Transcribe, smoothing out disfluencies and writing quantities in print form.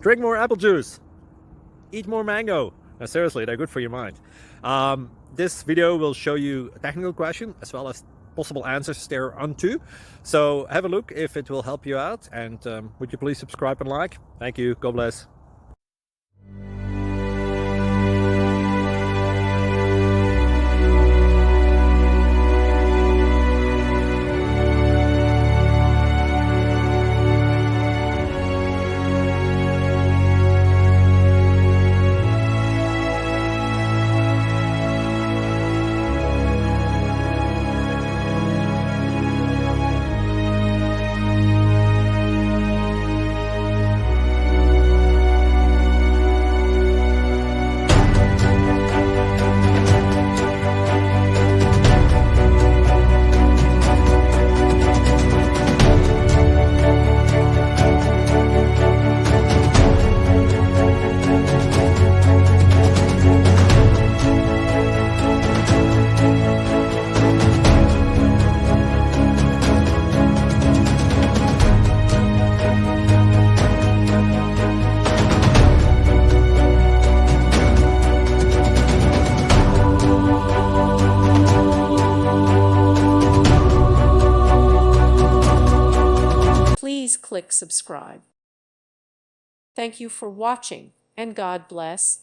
Drink more apple juice. Eat more mango. No, seriously, they're good for your mind. This video will show you a technical question as well as possible answers thereunto. So have a look if it will help you out, and would you please subscribe and like? Thank you. God bless. Please click subscribe. Thank you for watching, and God bless.